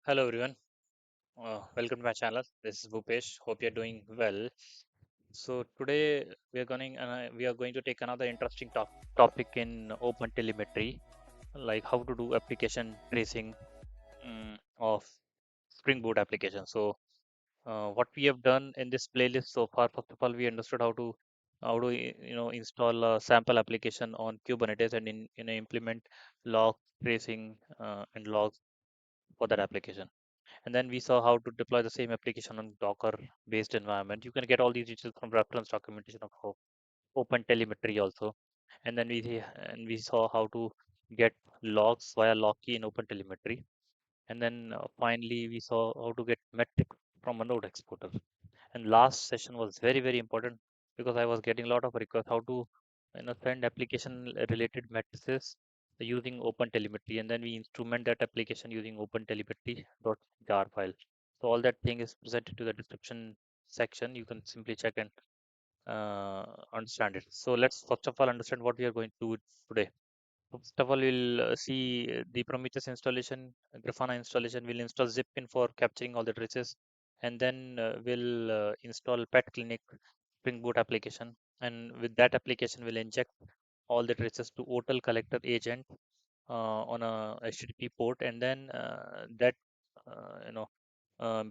Hello everyone, welcome to my channel. This is Bhupesh. Hope you're doing well. So today we are going to take another interesting topic in OpenTelemetry, like how to do application tracing of Spring Boot application. So what we have done in this playlist so far, first of all, we understood how to install a sample application on Kubernetes and implement log tracing and logs for that application. And then we saw how to deploy the same application on Docker based environment. You can get all these details from reference documentation of Open Telemetry also. And then we saw how to get logs via log key in Open Telemetry. And then finally we saw how to get metrics from a node exporter. And last session was very important because I was getting a lot of requests how to send application related matrices using OpenTelemetry, and then we instrument that application using OpenTelemetry.jar file. So all that thing is presented to the description section. You can simply check and understand it. So let's first of all understand what we are going to do today. First of all, we'll see the Prometheus installation, Grafana installation. We'll install Zipkin for capturing all the traces, and then we'll install Petclinic Spring Boot application. And with that application, we'll inject all the traces to Otel collector agent on a HTTP port, and then that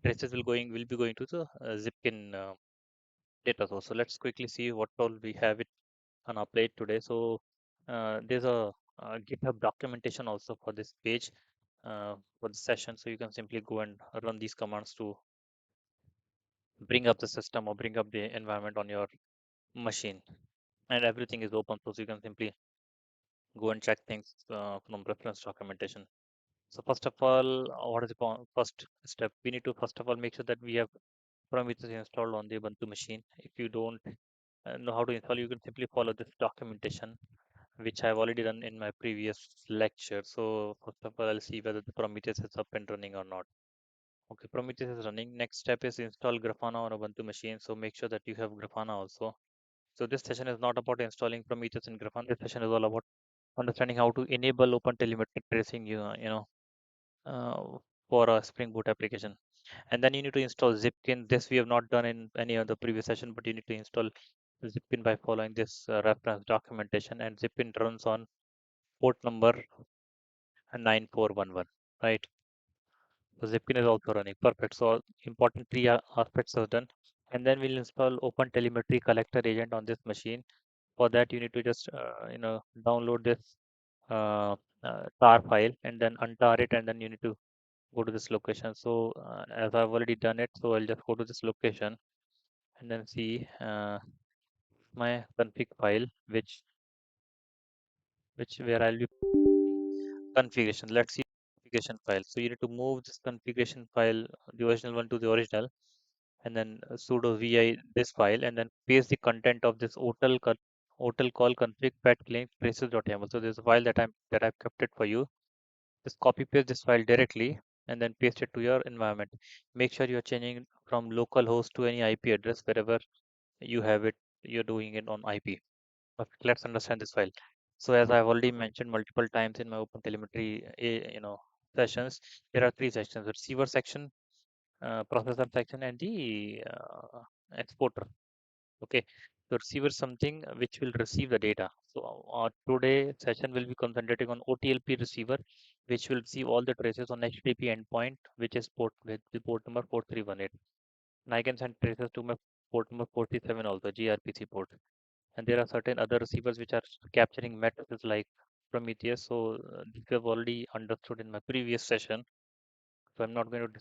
traces will be going to the Zipkin data source. So let's quickly see what all we have it on our plate today. So there's a GitHub documentation also for this page for the session. So you can simply go and run these commands to bring up the system or bring up the environment on your machine. And everything is open source. You can simply go and check things from reference documentation. So first of all, what is the first step? We need to first of all make sure that we have Prometheus installed on the Ubuntu machine. If you don't know how to install, you can simply follow this documentation which I've already done in my previous lecture. So first of all, I'll see whether the Prometheus is up and running or not. Okay, Prometheus is running. Next step is install Grafana on Ubuntu machine. So make sure that you have Grafana also. So this session is not about installing Prometheus in Grafana. This session is all about understanding how to enable OpenTelemetry tracing, uh, for a Spring Boot application. And then you need to install Zipkin. This we have not done in any of the previous session, but you need to install Zipkin by following this reference documentation. And Zipkin runs on port number 9411, right? So Zipkin is also running. Perfect. So important three aspects are done. And then we'll install OpenTelemetry collector agent on this machine. For that, you need to just download this tar file and then untar it, and then you need to go to this location. So as I've already done it, so I'll just go to this location and then see my config file, which where I'll be configuration. Let's see configuration file. So you need to move this configuration file, the original one, to the original, and then sudo vi this file, and then paste the content of this hotel call config pet claim traces.yaml. So there's a file that I've kept it for you. Just copy paste this file directly and then paste it to your environment. Make sure you're changing from local host to any IP address wherever you have it. You're doing it on IP. Perfect. Let's understand this file. So as I've already mentioned multiple times in my OpenTelemetry, sessions, there are three sections: the receiver section, processor section, and the exporter. Okay, the receiver is something which will receive the data. So today session will be concentrating on OTLP receiver, which will receive all the traces on HTTP endpoint, which is port with the port number 4318. And I can send traces to my port number 47 also, gRPC port. And there are certain other receivers which are capturing matrices like Prometheus. So this we have already understood in my previous session. So I'm not going to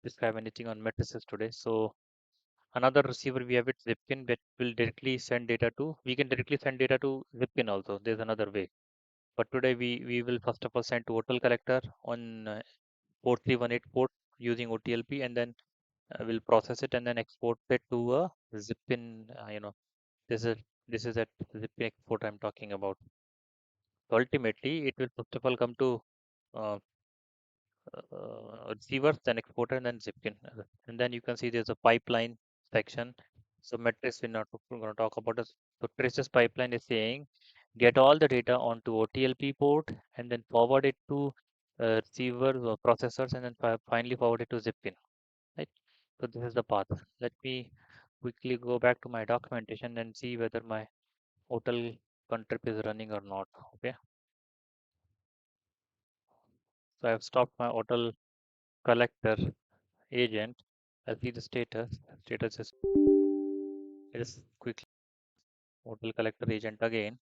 describe anything on matrices today. So another receiver we have it Zipkin that will directly send data to. We can directly send data to Zipkin also. There's another way. But today we will first of all send to Otel collector on port 318 port using OTLP, and then we'll process it and then export it to a Zipkin. This is this is that Zipkin export I'm talking about. So ultimately, it will first of all come to uh, receivers, then exporter, and then Zipkin. And then you can see there's a pipeline section. So metrics we're not going to talk about. This. So traces pipeline is saying get all the data onto OTLP port, and then forward it to receivers or processors, and then finally forward it to Zipkin, right? So this is the path. Let me quickly go back to my documentation and see whether my Otel contrib is running or not. Okay, so I've stopped my Otel collector agent. I'll see the status. Status is, it is quickly Otel collector agent again.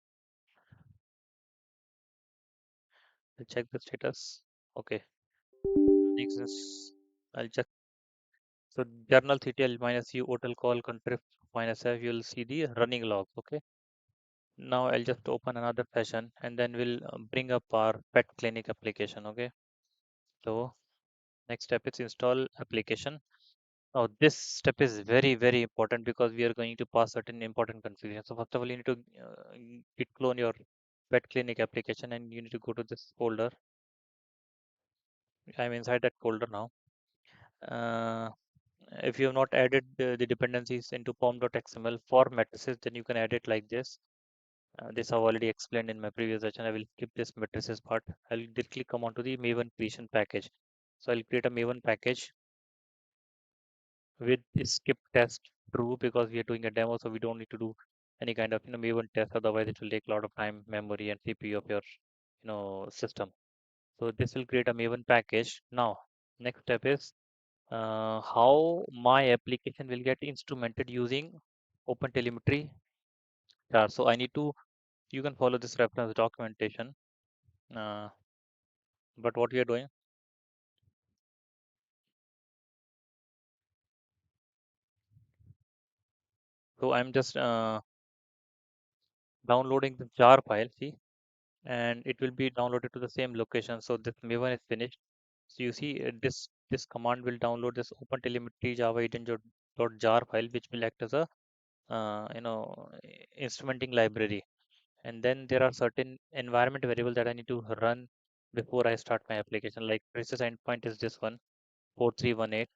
I'll check the status. Okay, next is, I'll check. So journal CTL minus u Otel call contrib minus f. You'll see the running log. Okay. Now I'll just open another session and then we'll bring up our pet clinic application. Okay. So next step is install application. Now this step is very, very important because we are going to pass certain important configuration. So first of all, you need to git clone your pet clinic application and you need to go to this folder. I'm inside that folder now. Uh, if you have not added the dependencies into pom.xml for matrices, then you can add it like this. This I've already explained in my previous session. I will skip this matrices part. I'll directly come on to the Maven creation package. So I'll create a Maven package with the skip test true because we are doing a demo, so we don't need to do any kind of Maven test. Otherwise, it will take a lot of time, memory, and CPU of your system. So this will create a Maven package. Now, next step is how my application will get instrumented using OpenTelemetry. So I need to. You can follow this reference documentation. Uh, but what we are doing, so I'm just downloading the jar file, see, and it will be downloaded to the same location. So this Maven is finished. So you see this command will download this OpenTelemetry Java agent dot jar file, which will act as a instrumenting library. And then there are certain environment variables that I need to run before I start my application. Like traces endpoint is this one, 4318,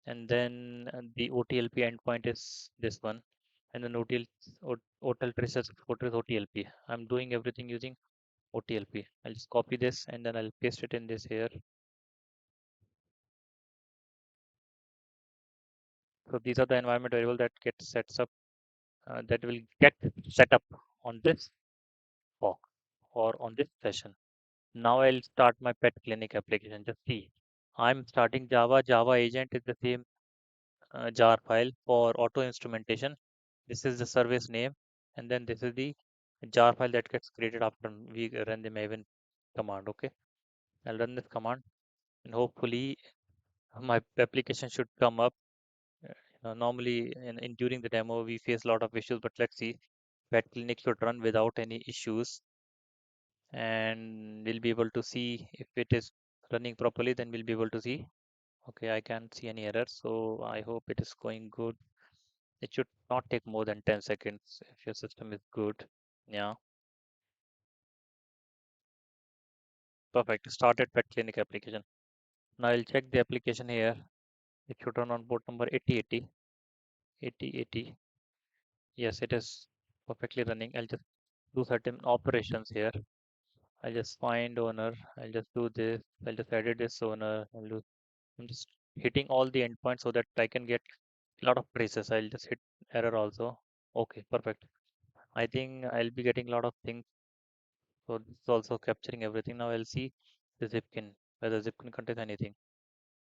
and then the OTLP endpoint is this one, and then OTL traces photo is OTLP. I'm doing everything using OTLP. I'll just copy this and then I'll paste it in this here. So these are the environment variable that get sets up that will get set up on this fork or on this session. Now I'll start my pet clinic application. Just see, I'm starting Java. Java agent is the same jar file for auto instrumentation. This is the service name, and then this is the jar file that gets created after we run the Maven command. Okay, I'll run this command, and hopefully my application should come up. Normally, in during the demo, we face a lot of issues, but let's see. Pet Clinic should run without any issues, and we'll be able to see if it is running properly. Then we'll be able to see. Okay, I can't see any error, so I hope it is going good. It should not take more than 10 seconds if your system is good. Yeah, perfect. Started Pet Clinic application. Now I'll check the application here. It should run on port number 8080. 8080. Yes, it is perfectly running. I'll just do certain operations here. I'll just find owner. I'll just do this. I'll just edit this owner. I'm just hitting all the endpoints so that I can get a lot of traces. I'll just hit error also. Okay, perfect. I think I'll be getting a lot of things. So this is also capturing everything. Now I'll see the Zipkin, whether Zipkin contains anything.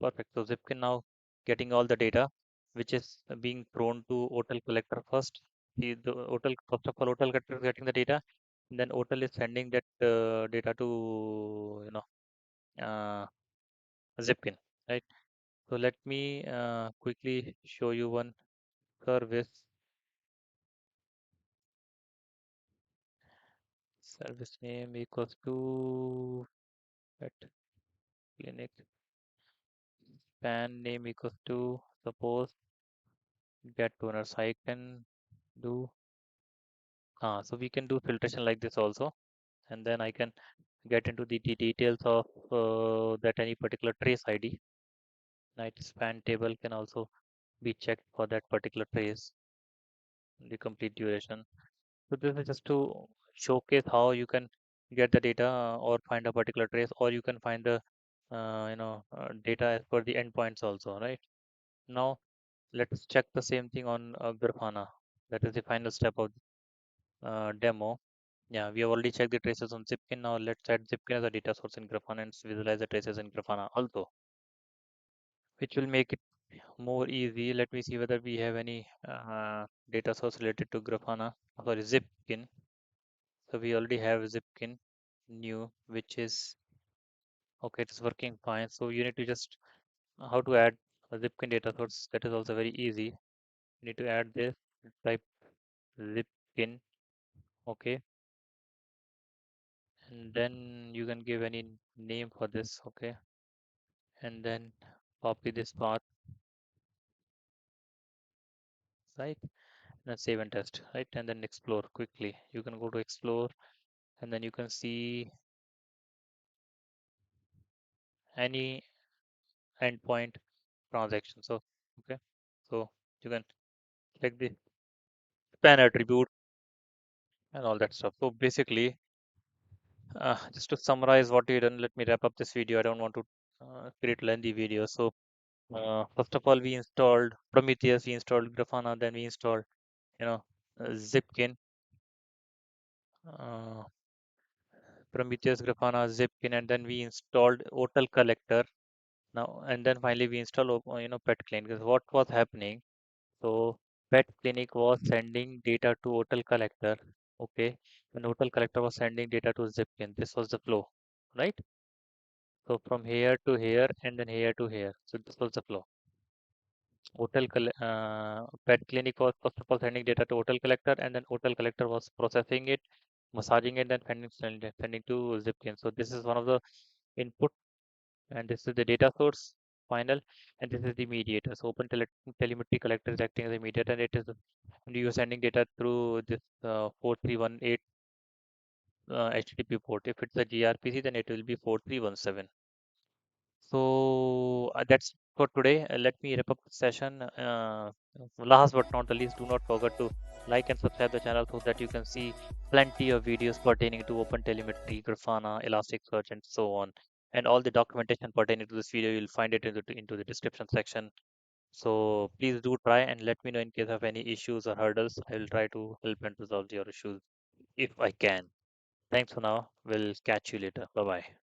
Perfect. So Zipkin now getting all the data, which is being thrown to Otel collector first. The Otel, first of all, Otel collector is getting the data, and then Otel is sending that data to uh, Zipkin, right? So let me quickly show you one service. Service name equals to pet clinic. Span name equals to suppose get owners. I can do so we can do filtration like this also, and then I can get into the details of that any particular trace ID. Night span table can also be checked for that particular trace, the complete duration. So this is just to showcase how you can get the data or find a particular trace, or you can find the data as per the endpoints also, right? Now let's check the same thing on Grafana. That is the final step of demo. Yeah, we have already checked the traces on Zipkin. Now let's add Zipkin as a data source in Grafana and visualize the traces in Grafana also, which will make it more easy. Let me see whether we have any data source related to Grafana. Sorry, Zipkin. So we already have Zipkin new, which is okay. It's working fine. So you need to just how to add a Zipkin data source. That is also very easy. You need to add this. Type Zipkin. Okay, and then you can give any name for this. Okay, and then copy this path, right? And then save and test, right? And then explore quickly. You can go to explore, and then you can see any endpoint transaction. So okay, so you can check the span attribute and all that stuff. So basically, just to summarize what you done, let me wrap up this video. I don't want to create lengthy video. So first of all, we installed Prometheus, we installed Grafana, then we installed you know Zipkin, uh, Prometheus, Grafana, Zipkin, and then we installed Otel collector. Now and then finally we installed Petclinic. Because what was happening? So Petclinic was sending data to Otel collector. Okay, when Otel collector was sending data to Zipkin, this was the flow, right? So from here to here and then here to here. So this was the flow. Pet clinic was first of all sending data to hotel collector, and then hotel collector was processing it, massaging it, and sending to Zipkin. So this is one of the input, and this is the data source final, and this is the mediator. So telemetry collector is acting as a mediator, and it is and you are sending data through this 4318 HTTP port. If it's a gRPC, then it will be 4317. So that's for today. Let me wrap up the session. Last but not the least, do not forget to like and subscribe the channel so that you can see plenty of videos pertaining to OpenTelemetry, Grafana, Elasticsearch, and so on. And all the documentation pertaining to this video, you'll find it into the description section. So please do try and let me know in case of any issues or hurdles. I will try to help and resolve your issues if I can. Thanks for now. We'll catch you later. Bye bye.